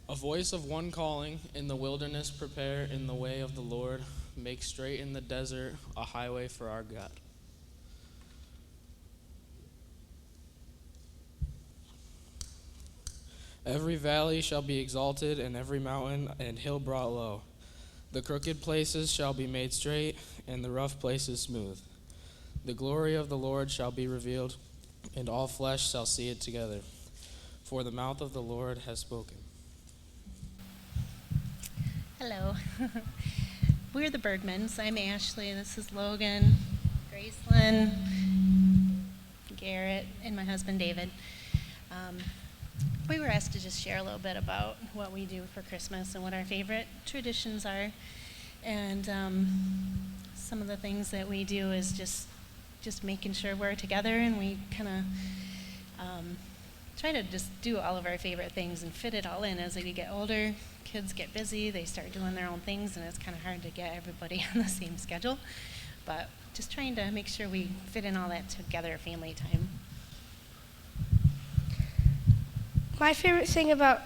A voice of one calling, in the wilderness prepare in the way of the Lord, make straight in the desert a highway for our God. Every valley shall be exalted, and every mountain and hill brought low. The crooked places shall be made straight, and the rough places smooth. The glory of the Lord shall be revealed, and all flesh shall see it together. For the mouth of the Lord has spoken. Hello. We're the Bergmans. I'm Ashley. This is Logan, Gracelyn, Garrett, and my husband David. We were asked to just share a little bit about what we do for Christmas and what our favorite traditions are. And some of the things that we do is just making sure we're together, and we kind of try to just do all of our favorite things and fit it all in. As we get older, kids get busy, they start doing their own things, and it's kind of hard to get everybody on the same schedule. But just trying to make sure we fit in all that together, family time. My favorite thing about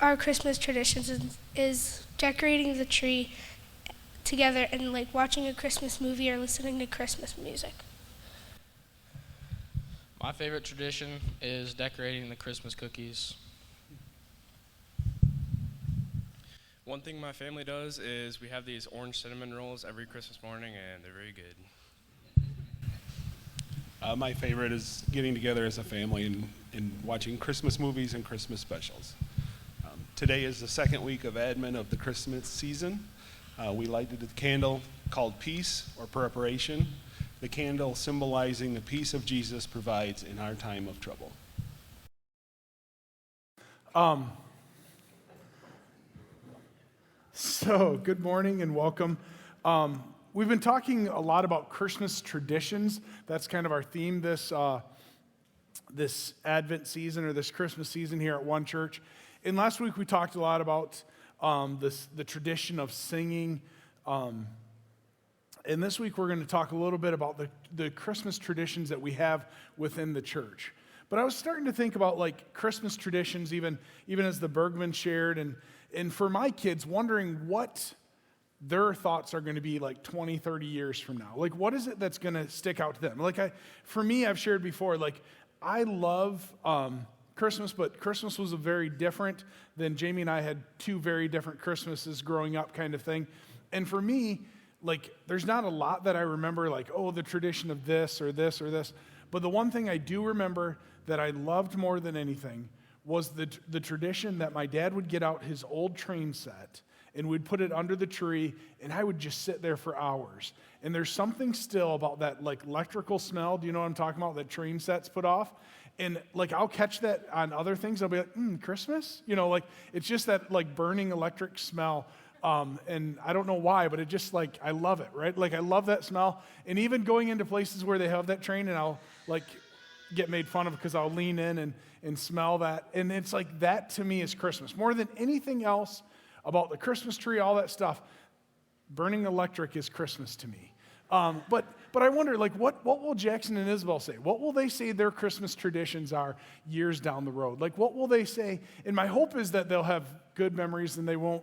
our Christmas traditions is decorating the tree together and like watching a Christmas movie or listening to Christmas music. My favorite tradition is decorating the Christmas cookies. One thing my family does is we have these orange cinnamon rolls every Christmas morning, and they're very good. My favorite is getting together as a family and watching Christmas movies and Christmas specials. Today is the second week of Advent of the Christmas season. We lighted a candle called Peace or Preparation, the candle symbolizing the peace of Jesus provides in our time of trouble. So, good morning and welcome. We've been talking a lot about Christmas traditions. That's kind of our theme this Advent season or this Christmas season here at One Church. And last week we talked a lot about the tradition of singing. And this week we're going to talk a little bit about the Christmas traditions that we have within the church. But I was starting to think about like Christmas traditions, even as the Bergman shared, and for my kids, wondering what their thoughts are going to be like 20, 30 years from now. Like, what is it that's going to stick out to them? Like, for me, I've shared before, like, I love Christmas, but Christmas was a very different than Jamie and I had two very different Christmases growing up kind of thing. And for me, like, there's not a lot that I remember, like, oh, the tradition of this or this or this. But the one thing I do remember that I loved more than anything was the tradition that my dad would get out his old train set and we'd put it under the tree, and I would just sit there for hours. And there's something still about that, like, electrical smell, do you know what I'm talking about, that train sets put off? And, like, I'll catch that on other things. I'll be like, Christmas? You know, like, it's just that, like, burning electric smell. And I don't know why, but it just, like, I love it, right? Like, I love that smell. And even going into places where they have that train, and I'll, like, get made fun of because I'll lean in and smell that. And it's like, that to me is Christmas. More than anything else about the Christmas tree, all that stuff, burning electric is Christmas to me. But I wonder, like, what will Jackson and Isabel say? What will they say their Christmas traditions are years down the road? Like, what will they say? And my hope is that they'll have good memories and they won't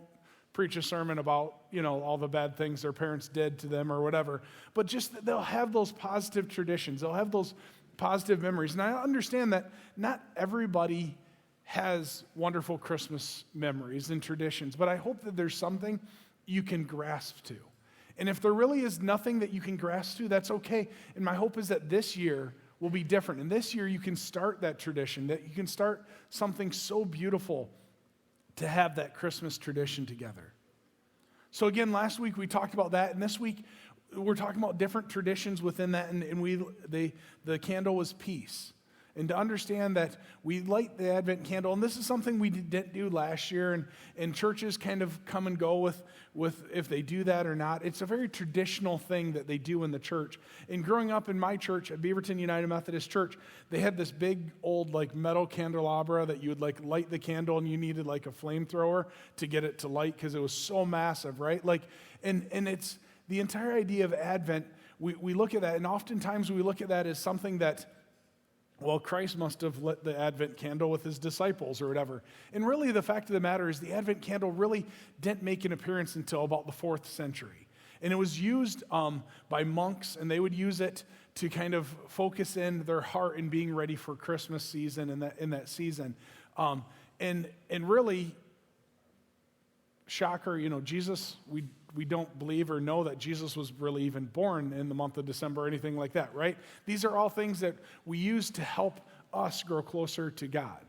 preach a sermon about, you know, all the bad things their parents did to them or whatever. But just that they'll have those positive traditions. They'll have those positive memories. And I understand that not everybody has wonderful Christmas memories and traditions, but I hope that there's something you can grasp to. And if there really is nothing that you can grasp to, that's okay. And my hope is that this year will be different. And this year you can start that tradition, that you can start something so beautiful to have that Christmas tradition together. So again, last week we talked about that, and this week we're talking about different traditions within that, and the candle was peace. And to understand that we light the Advent candle, and this is something we didn't do last year, and churches kind of come and go with if they do that or not. It's a very traditional thing that they do in the church. And growing up in my church at Beaverton United Methodist Church, they had this big old like metal candelabra that you would like light the candle, and you needed like a flamethrower to get it to light because it was so massive, right? Like, and it's the entire idea of Advent. We look at that, and oftentimes we look at that as something that well, Christ must have lit the Advent candle with his disciples or whatever. And really, the fact of the matter is the Advent candle really didn't make an appearance until about the 4th century. And it was used by monks, and they would use it to kind of focus in their heart in being ready for Christmas season and in that season. And really, shocker, Jesus, we don't believe or know that Jesus was really even born in the month of December or anything like that, right? These are all things that we use to help us grow closer to God.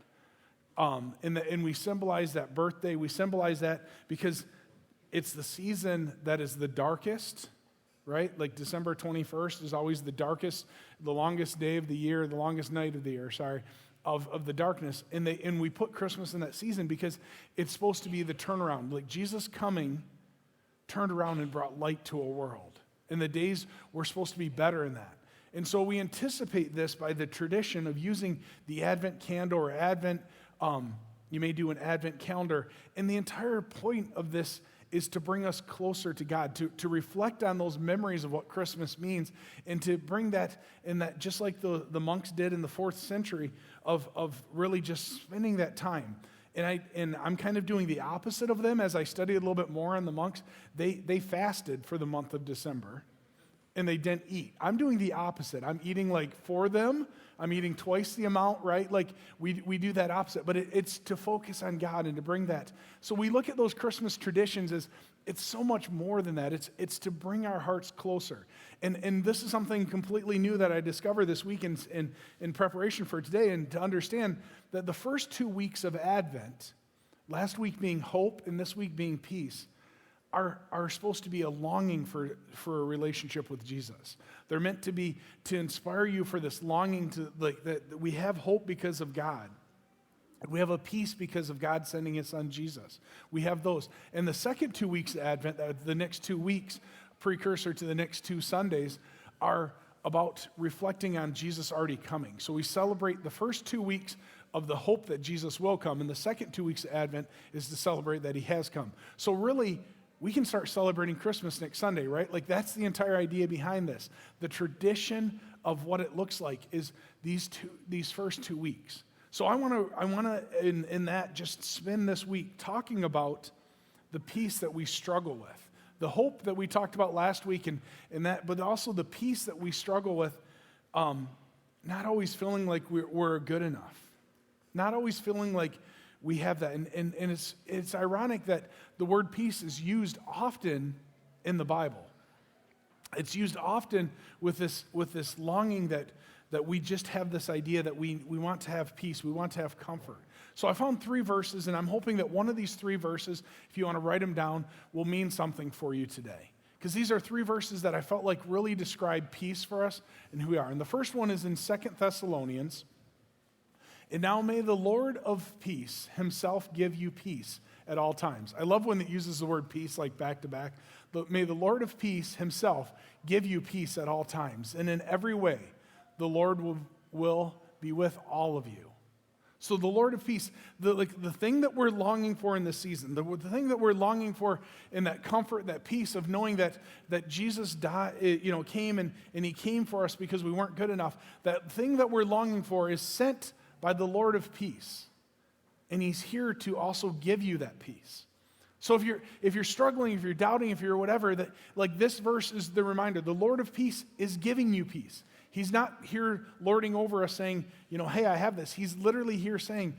And we symbolize that birthday. We symbolize that because it's the season that is the darkest, right? Like December 21st is always the darkest, the longest day of the year, the longest night of the year, of the darkness. And we put Christmas in that season because it's supposed to be the turnaround. Like Jesus coming turned around and brought light to a world. And the days were supposed to be better in that. And so we anticipate this by the tradition of using the Advent candle or Advent, you may do an Advent calendar. And the entire point of this is to bring us closer to God, to reflect on those memories of what Christmas means, and to bring that in that, just like the monks did in the 4th century, of really just spending that time. And I'm kind of doing the opposite of them as I study a little bit more on the monks. They fasted for the month of December, and they didn't eat. I'm doing the opposite. I'm eating for them. I'm eating twice the amount, right? We do that opposite, but it's to focus on God and to bring that. So we look at those Christmas traditions as it's so much more than that. It's to bring our hearts closer. And this is something completely new that I discovered this week in preparation for today, and to understand that the first 2 weeks of Advent, last week being hope and this week being peace, are supposed to be a longing for a relationship with Jesus. They're meant to be to inspire you for this longing to that we have hope because of God. We have a peace because of God sending his son Jesus. We have those. And the second 2 weeks of Advent, the next 2 weeks, precursor to the next 2 Sundays, are about reflecting on Jesus already coming. So we celebrate the first 2 weeks of the hope that Jesus will come, and the second 2 weeks of Advent is to celebrate that he has come. So really, we can start celebrating Christmas next Sunday, right? That's the entire idea behind this. The tradition of what it looks like is these first 2 weeks. So I want to in that just spend this week talking about the peace that we struggle with, the hope that we talked about last week, and that, but also the peace that we struggle with, not always feeling like we're good enough, not always feeling like we have that. And it's ironic that the word peace is used often in the Bible. It's used often with this longing that we just have this idea that we want to have peace, we want to have comfort. So I found 3 verses, and I'm hoping that one of these 3 verses, if you want to write them down, will mean something for you today. Because these are 3 verses that I felt like really describe peace for us and who we are. And the first one is in 2 Thessalonians. And now may the Lord of peace himself give you peace at all times. I love when it uses the word peace back to back. But may the Lord of peace himself give you peace at all times. And in every way, the Lord will be with all of you. So the Lord of peace, the thing that we're longing for in this season, the thing that we're longing for in that comfort, that peace of knowing that Jesus died, came and he came for us because we weren't good enough. That thing that we're longing for is sent by the Lord of peace. And he's here to also give you that peace. So if you're struggling, if you're doubting, if you're whatever, that this verse is the reminder. The Lord of peace is giving you peace. He's not here lording over us saying, hey, I have this. He's literally here saying,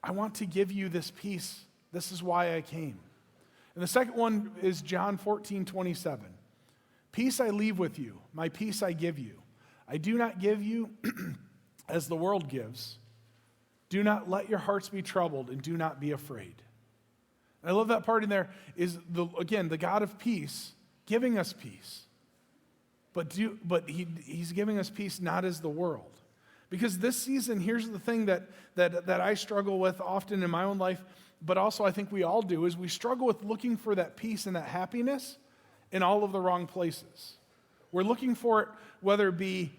I want to give you this peace. This is why I came. And the second one is John 14:27. Peace I leave with you, my peace I give you. I do not give you as the world gives. Do not let your hearts be troubled, and do not be afraid. And I love that part in there is, the God of peace giving us peace. But he's giving us peace not as the world. Because this season, here's the thing that I struggle with often in my own life, but also I think we all do, is we struggle with looking for that peace and that happiness in all of the wrong places. We're looking for it, whether it be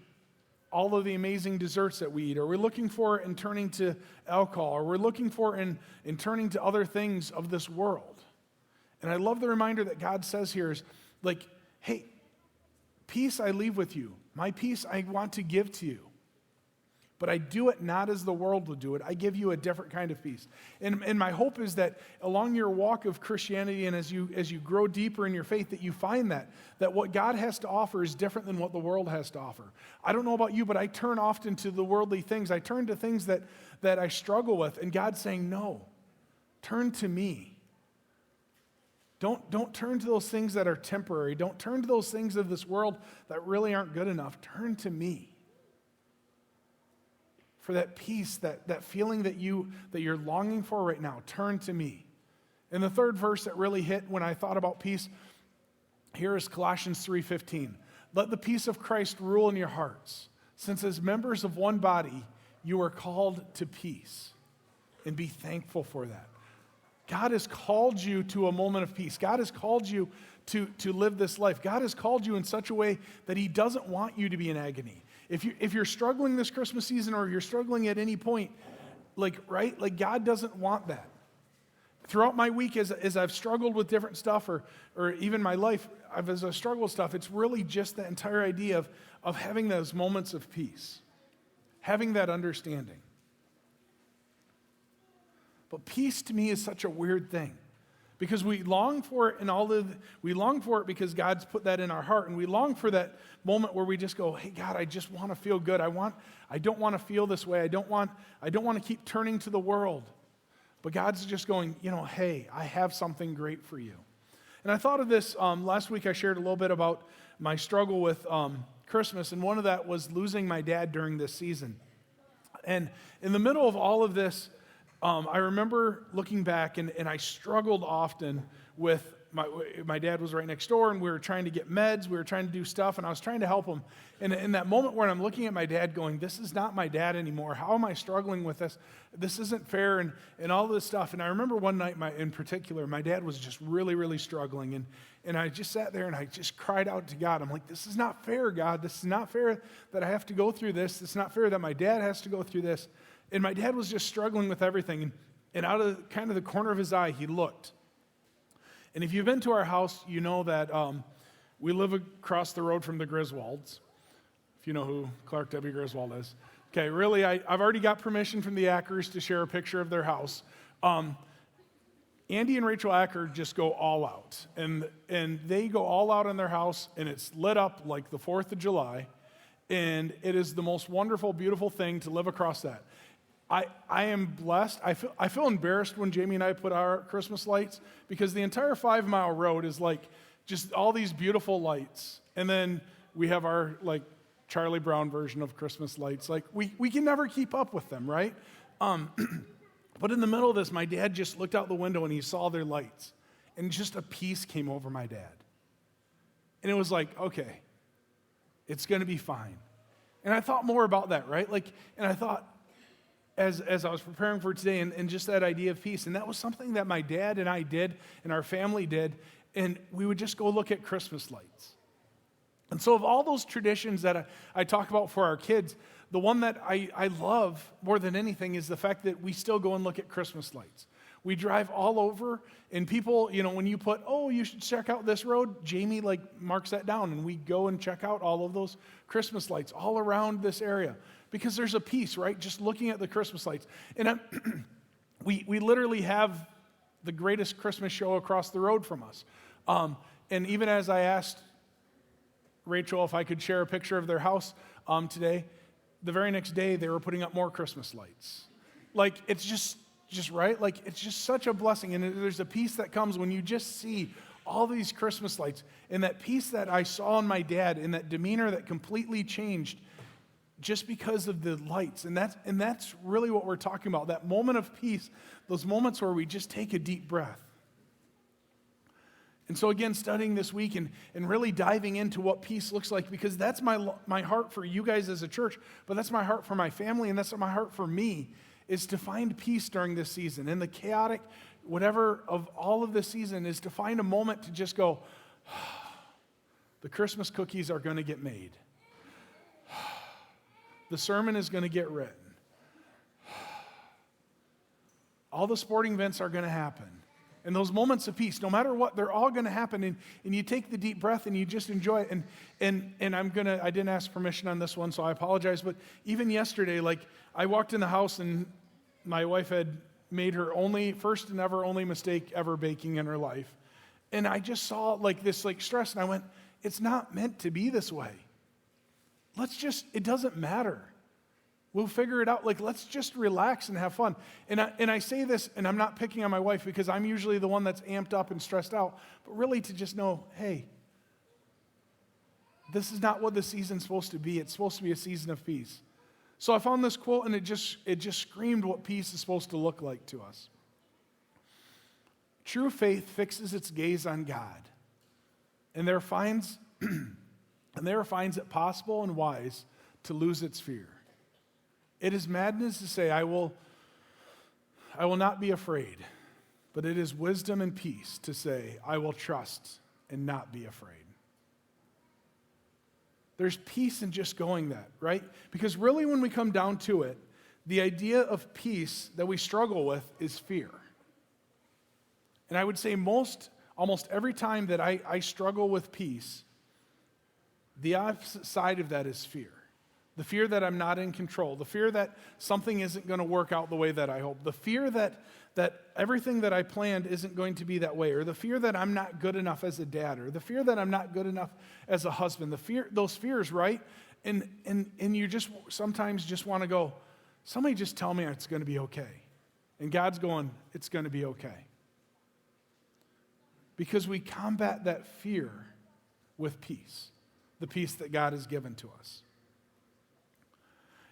all of the amazing desserts that we eat, or we're looking for it in turning to alcohol, or we're looking for it in turning to other things of this world. And I love the reminder that God says here is hey, peace I leave with you. My peace I want to give to you. but I do it not as the world would do it. I give you a different kind of peace. And my hope is that along your walk of Christianity and as you grow deeper in your faith, that you find that what God has to offer is different than what the world has to offer. I don't know about you, but I turn often to the worldly things. I turn to things that I struggle with, and God's saying, no, turn to me. Don't turn to those things that are temporary. Don't turn to those things of this world that really aren't good enough. Turn to me for that peace, that feeling that you're longing for right now. Turn to me. And the third verse that really hit when I thought about peace, here is Colossians 3:15. Let the peace of Christ rule in your hearts, since as members of one body you are called to peace, and be thankful for that. God has called you to a moment of peace. God has called you to live this life. God has called you in such a way that he doesn't want you to be in agony. If you're struggling this Christmas season, or you're struggling at any point, like God doesn't want that. Throughout my week, as I've struggled with different stuff, or even my life, as I've struggled with stuff, it's really just the entire idea of having those moments of peace, having that understanding. But peace to me is such a weird thing, because we long for it, we long for it because God's put that in our heart, and we long for that moment where we just go, hey God, I just want to feel good. I don't want to feel this way. I don't want to keep turning to the world. But God's just going, hey, I have something great for you. And I thought of this last week. I shared a little bit about my struggle with Christmas, and one of that was losing my dad during this season. And in the middle of all of this, I remember looking back, and I struggled often with my dad was right next door, and we were trying to get meds, we were trying to do stuff, and I was trying to help him. And in that moment where I'm looking at my dad going, this is not my dad anymore. How am I struggling with this? This isn't fair, and all this stuff. And I remember one night in particular, my dad was just really, really struggling. And I just sat there and I just cried out to God. I'm like, this is not fair, God. This is not fair that I have to go through this. It's not fair that my dad has to go through this. And my dad was just struggling with everything. And out of kind of the corner of his eye, he looked. And if you've been to our house, you know that we live across the road from the Griswolds, if you know who Clark W. Griswold is. Okay, really, I've already got permission from the Ackers to share a picture of their house. Andy and Rachel Acker just go all out. And they go all out in their house, and it's lit up like the 4th of July. And it is the most wonderful, beautiful thing to live across that. I am blessed. I feel embarrassed when Jamie and I put our Christmas lights, because the entire 5-mile road is like just all these beautiful lights. And then we have our like Charlie Brown version of Christmas lights. Like we can never keep up with them, right? But in the middle of this, my dad just looked out the window and he saw their lights, and just a peace came over my dad. And it was like, okay, it's going to be fine. And I thought more about that, right? And I thought, as I was preparing for today, and just that idea of peace, and that was something that my dad and I did, and our family did, and we would just go look at Christmas lights. And so of all those traditions that I talk about for our kids, the one that I love more than anything is the fact that we still go and look at Christmas lights. We drive all over, and people, when you put, you should check out this road, Jamie marks that down, and we go and check out all of those Christmas lights all around this area. Because there's a peace, right? Just looking at the Christmas lights. And we literally have the greatest Christmas show across the road from us. And even as I asked Rachel if I could share a picture of their house today, the very next day they were putting up more Christmas lights. It's just right. It's just such a blessing. And there's a peace that comes when you just see all these Christmas lights. And that peace that I saw in my dad, and that demeanor that completely changed just because of the lights. And that's really what we're talking about, that moment of peace, those moments where we just take a deep breath. And so again, studying this week and really diving into what peace looks like, because that's my heart for you guys as a church, but that's my heart for my family, and that's my heart for me, is to find peace during this season. In the chaotic, whatever of all of this season, is to find a moment to just go, the Christmas cookies are going to get made. The sermon is going to get written. All the sporting events are going to happen. And those moments of peace, no matter what, they're all going to happen. And you take the deep breath and you just enjoy it. And I didn't ask permission on this one, so I apologize. But even yesterday, like, I walked in the house and my wife had made her first and only mistake ever baking in her life. And I just saw like this like stress, and I went, it's not meant to be this way. It doesn't matter. We'll figure it out. Like, let's just relax and have fun. And I say this, and I'm not picking on my wife because I'm usually the one that's amped up and stressed out, but really to just know, hey, this is not what the season's supposed to be. It's supposed to be a season of peace. So I found this quote, and it just screamed what peace is supposed to look like to us. True faith fixes its gaze on God, and there finds it possible and wise to lose its fear. It is madness to say, I will not be afraid, but it is wisdom and peace to say, I will trust and not be afraid. There's peace in just going that, right? Because really when we come down to it, the idea of peace that we struggle with is fear. And I would say almost every time that I struggle with peace, the opposite side of that is fear. The fear that I'm not in control. The fear that something isn't going to work out the way that I hope. The fear that everything that I planned isn't going to be that way. Or the fear that I'm not good enough as a dad. Or the fear that I'm not good enough as a husband. Those fears, right? And you just sometimes just want to go, somebody just tell me it's going to be okay. And God's going, it's going to be okay. Because we combat that fear with peace. The peace that God has given to us.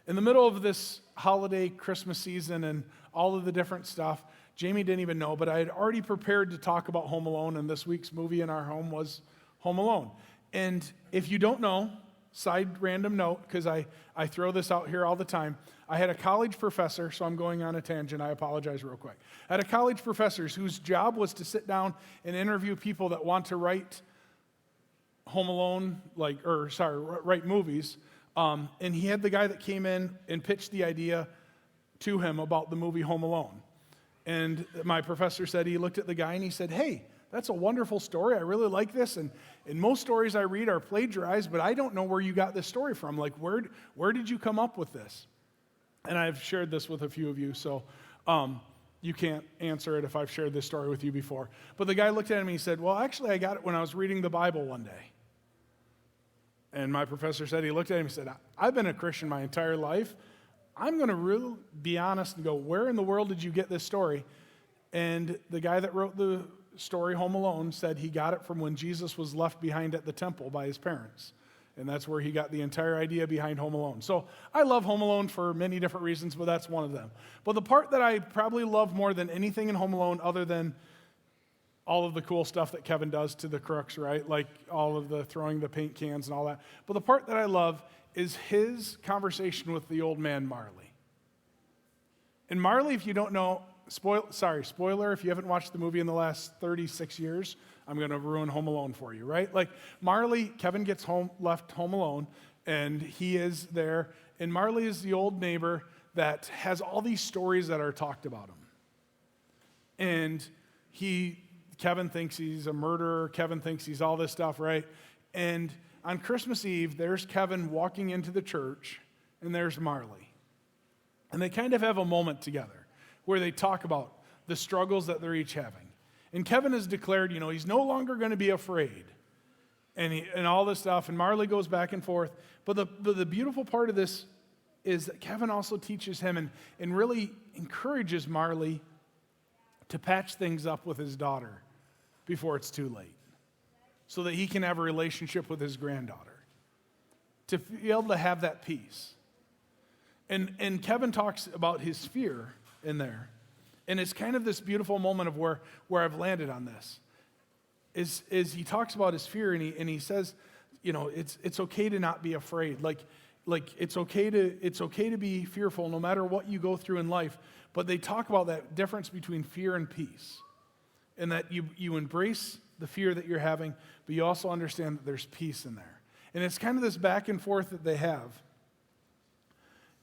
In the middle of this holiday Christmas season and all of the different stuff, Jamie didn't even know, but I had already prepared to talk about Home Alone, and this week's movie in our home was Home Alone. And if you don't know, side random note, because I throw this out here all the time, I had a college professor, so I'm going on a tangent, I apologize real quick. I had a college professor whose job was to sit down and interview people that want to write Home Alone, write movies. And he had the guy that came in and pitched the idea to him about the movie Home Alone. And my professor said, he looked at the guy and he said, hey, that's a wonderful story. I really like this. And most stories I read are plagiarized, but I don't know where you got this story from. Like, where did you come up with this? And I've shared this with a few of you, so you can't answer it if I've shared this story with you before. But the guy looked at him and he said, well, actually, I got it when I was reading the Bible one day. And my professor said, he looked at him and said, I've been a Christian my entire life. I'm going to really be honest and go, where in the world did you get this story? And the guy that wrote the story, Home Alone, said he got it from when Jesus was left behind at the temple by his parents. And that's where he got the entire idea behind Home Alone. So I love Home Alone for many different reasons, but that's one of them. But the part that I probably love more than anything in Home Alone, other than all of the cool stuff that Kevin does to the crooks, right? Like all of the throwing the paint cans and all that. But the part that I love is his conversation with the old man Marley. And Marley, if you don't know, spoiler, if you haven't watched the movie in the last 36 years, I'm going to ruin Home Alone for you, right? Like Marley, Kevin gets left home alone, and he is there. And Marley is the old neighbor that has all these stories that are talked about him. And Kevin thinks he's a murderer. Kevin thinks he's all this stuff, right? And on Christmas Eve, there's Kevin walking into the church, and there's Marley. And they kind of have a moment together where they talk about the struggles that they're each having. And Kevin has declared, he's no longer going to be afraid and all this stuff. And Marley goes back and forth. But the beautiful part of this is that Kevin also teaches him and really encourages Marley to patch things up with his daughter before it's too late, so that he can have a relationship with his granddaughter, to be able to have that peace. And Kevin talks about his fear in there, and it's kind of this beautiful moment of where I've landed on this, is he talks about his fear, and he says, it's okay to not be afraid, like it's okay to be fearful no matter what you go through in life. But they talk about that difference between fear and peace. And that you embrace the fear that you're having, but you also understand that there's peace in there. And it's kind of this back and forth that they have.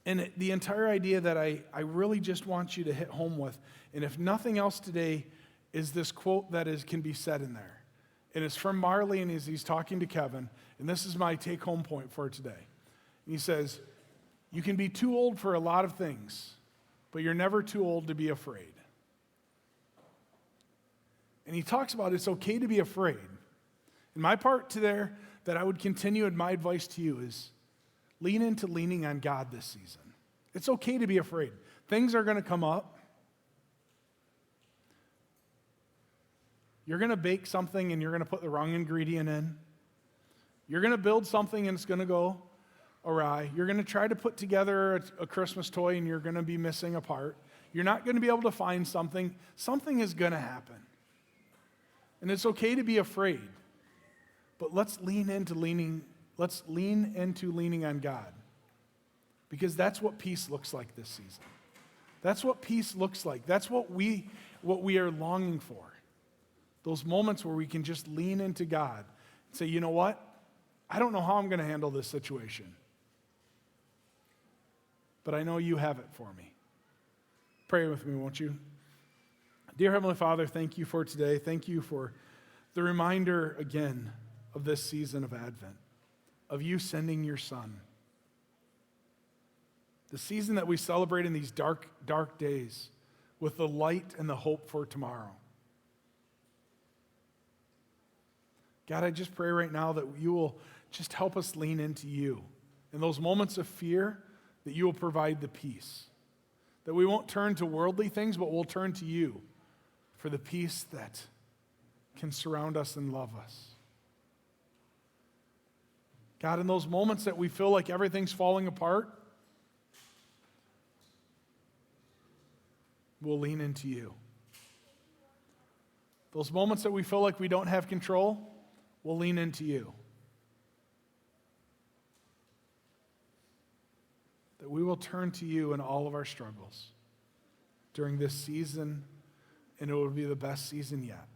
And the entire idea that I really just want you to hit home with, and if nothing else today, is this quote that can be said in there. And it's from Marley, and he's talking to Kevin, and this is my take-home point for today. And he says, you can be too old for a lot of things, but you're never too old to be afraid. And he talks about it's okay to be afraid. And my part to there that I would continue, and my advice to you is lean into leaning on God this season. It's okay to be afraid. Things are going to come up. You're going to bake something and you're going to put the wrong ingredient in. You're going to build something and it's going to go awry. You're going to try to put together a Christmas toy and you're going to be missing a part. You're not going to be able to find something. Something is going to happen. And it's okay to be afraid. But let's lean into leaning on God. Because that's what peace looks like this season. That's what peace looks like. That's what we are longing for. Those moments where we can just lean into God and say, you know what? I don't know how I'm going to handle this situation. But I know you have it for me. Pray with me, won't you? Dear Heavenly Father, thank you for today. Thank you for the reminder again of this season of Advent, of you sending your Son. The season that we celebrate in these dark, dark days with the light and the hope for tomorrow. God, I just pray right now that you will just help us lean into you. In those moments of fear, that you will provide the peace. That we won't turn to worldly things, but we'll turn to you for the peace that can surround us and love us. God, in those moments that we feel like everything's falling apart, we'll lean into you. Those moments that we feel like we don't have control, we'll lean into you. That we will turn to you in all of our struggles during this season, and it will be the best season yet.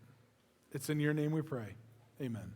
It's in your name we pray. Amen.